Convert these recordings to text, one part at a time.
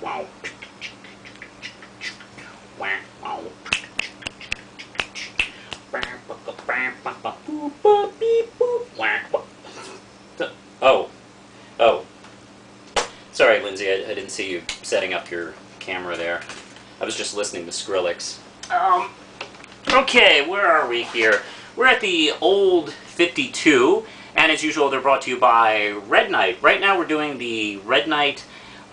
Wow. Wow. Oh. Oh. Sorry, Lindsay, I didn't see you setting up your camera there. I was just listening to Skrillex. Okay, where are we here? We're at the Old 52, and as usual, they're brought to you by Red Knight. Right now, we're doing the Red Knight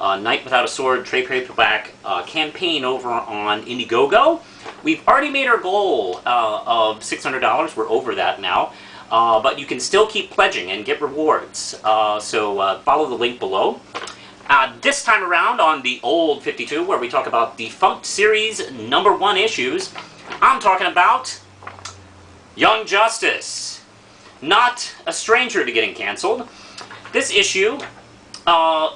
Knight Without a Sword trade paperback campaign over on Indiegogo. We've already made our goal of $600. We're over that now. But you can still keep pledging and get rewards. So follow the link below. This time around on the Old 52, where we talk about defunct series #1 issues, I'm talking about Young Justice. Not a stranger to getting canceled. This issue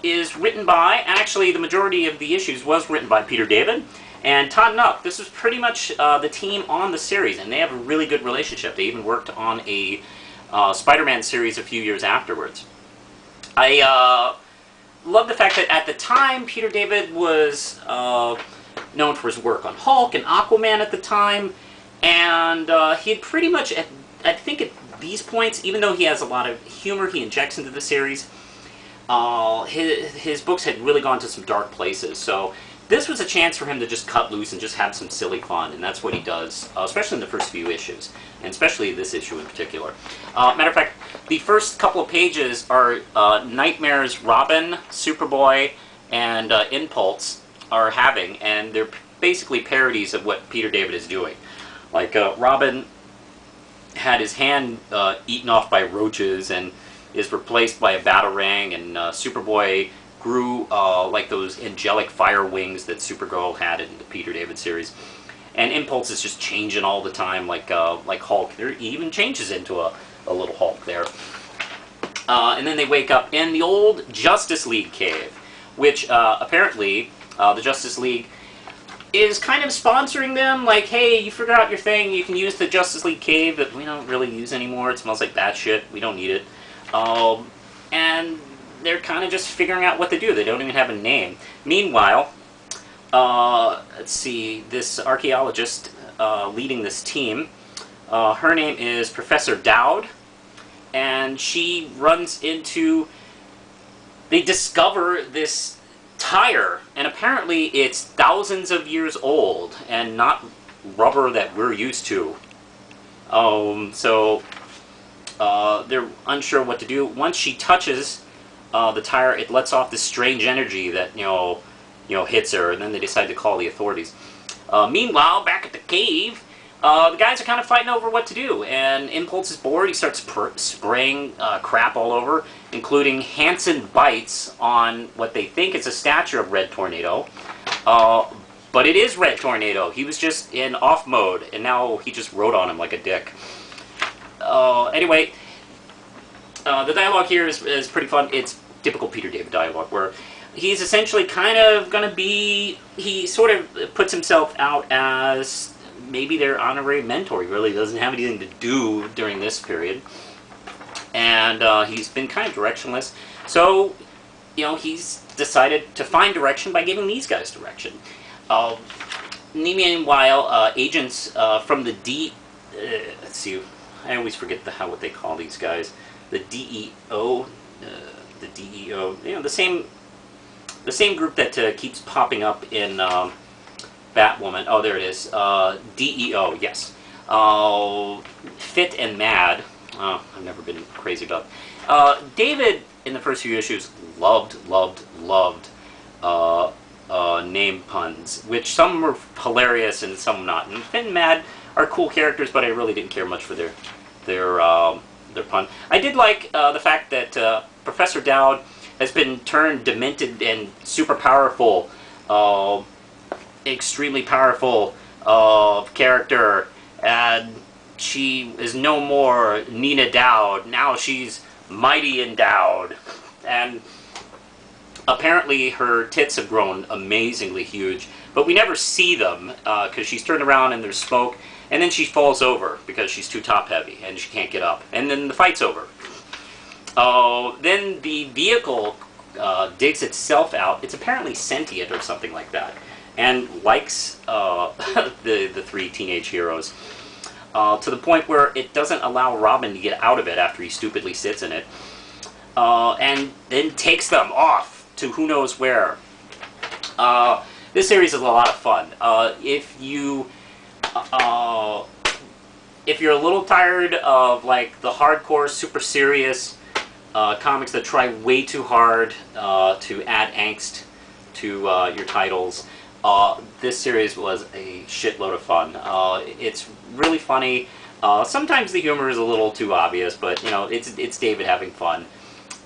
is written by, actually the majority of the issues was written by Peter David and Todd Knuck. This was pretty much the team on the series, and they have a really good relationship. They even worked on a Spider-Man series a few years afterwards. I love the fact that at the time, Peter David was known for his work on Hulk and Aquaman at the time, and he had pretty much, I think at these points, even though he has a lot of humor he injects into the series, his books had really gone to some dark places. So this was a chance for him to just cut loose and just have some silly fun, and that's what he does, especially in the first few issues, and especially this issue in particular. Matter of fact, the first couple of pages are nightmares Robin, Superboy, and Impulse are having, and they're basically parodies of what Peter David is doing. Like Robin had his hand eaten off by roaches and is replaced by a batarang, and Superboy grew like those angelic fire wings that Supergirl had in the Peter David series. And Impulse is just changing all the time, like Hulk. He even changes into a little Hulk there. And then they wake up in the old Justice League cave, which apparently the Justice League is kind of sponsoring them, like, hey, you figure out your thing, you can use the Justice League cave that we don't really use anymore, it smells like bad shit, we don't need it. And they're kind of just figuring out what to do. They don't even have a name. Meanwhile, let's see, this archaeologist leading this team, her name is Professor Dowd, and she runs into, they discover this tire, and apparently it's thousands of years old, and not rubber that we're used to. So they're unsure what to do. Once she touches the tire, it lets off this strange energy that hits her, and then they decide to call the authorities. Meanwhile, back at the cave, the guys are kind of fighting over what to do, and Impulse is bored. He starts spraying crap all over, including Hanson bites on what they think is a statue of Red Tornado. But it is Red Tornado. He was just in off mode, and now he just wrote on him like a dick. Anyway, the dialogue here is pretty fun. It's typical Peter David dialogue, where he's essentially kind of going to be, he sort of puts himself out as maybe their honorary mentor. He really doesn't have anything to do during this period. And he's been kind of directionless. So, he's decided to find direction by giving these guys direction. Meanwhile, agents from the let's see, I always forget what they call these guys. The DEO, the same group that keeps popping up in Batwoman. Oh, there it is. DEO, yes. Fit and Mad. Oh, I've never been crazy about it. David, in the first few issues, loved name puns, which some were hilarious and some not. And Fit and Mad are cool characters, but I really didn't care much for their pun. I did like the fact that Professor Dowd has been turned demented and super powerful, extremely powerful character, and she is no more Nina Dowd. Now she's Mighty Endowed, and apparently her tits have grown amazingly huge, but we never see them because she's turned around and there's smoke, and then she falls over because she's too top heavy and she can't get up, and then the fight's over. Then the vehicle digs itself out. It's apparently sentient or something like that, and likes the three teenage heroes to the point where it doesn't allow Robin to get out of it after he stupidly sits in it, and then takes them off to who knows where. This series is a lot of fun. If you're a little tired of like the hardcore, super serious comics that try way too hard to add angst to your titles, this series was a shitload of fun. It's really funny. Sometimes the humor is a little too obvious, but you know, it's David having fun.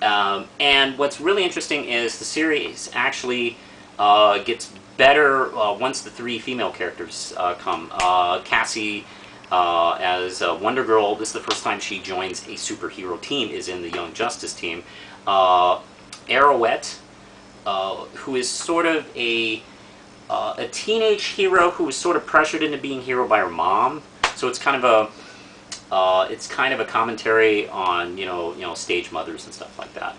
And what's really interesting is the series actually gets better once the three female characters come. Cassie as Wonder Girl, this is the first time she joins a superhero team, is in the Young Justice team. Arrowette, who is sort of a teenage hero who was sort of pressured into being hero by her mom. So it's kind of a commentary on you know stage mothers and stuff like that.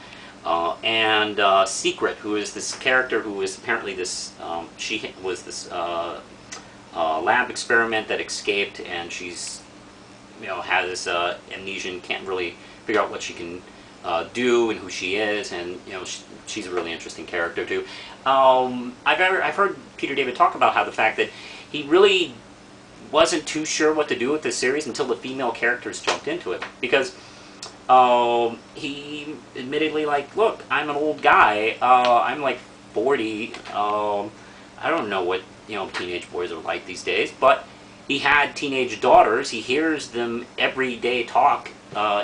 And Secret, who is this character who is apparently this she was this lab experiment that escaped, and she's has amnesia and can't really figure out what she can do and who she is, and she's a really interesting character too. I've heard Peter David talk about how the fact that he really wasn't too sure what to do with this series until the female characters jumped into it, because he admittedly, like, look, I'm an old guy, I'm like 40, I don't know what teenage boys are like these days, but he had teenage daughters, he hears them every day talk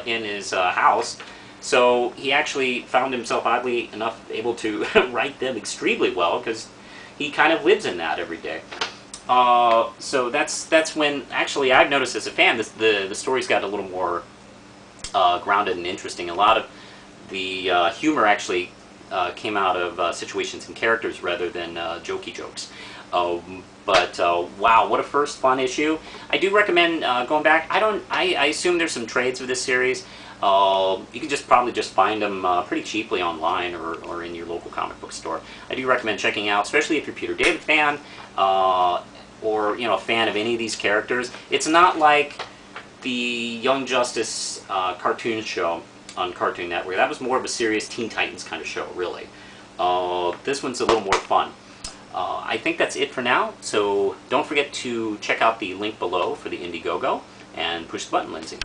in his house, so he actually found himself oddly enough able to write them extremely well, because he kind of lives in that every day. So that's when, actually, I've noticed as a fan, the stories got a little more grounded and interesting. A lot of the humor actually came out of situations and characters rather than jokey jokes. But wow, what a first fun issue! I do recommend going back. I assume there's some trades for this series. You can probably just find them pretty cheaply online or in your local comic book store. I do recommend checking out, especially if you're a Peter David fan or a fan of any of these characters. It's not like the Young Justice cartoon show on Cartoon Network. That was more of a serious Teen Titans kind of show, really. This one's a little more fun. I think that's it for now, so don't forget to check out the link below for the Indiegogo, and push the button, Lindsay.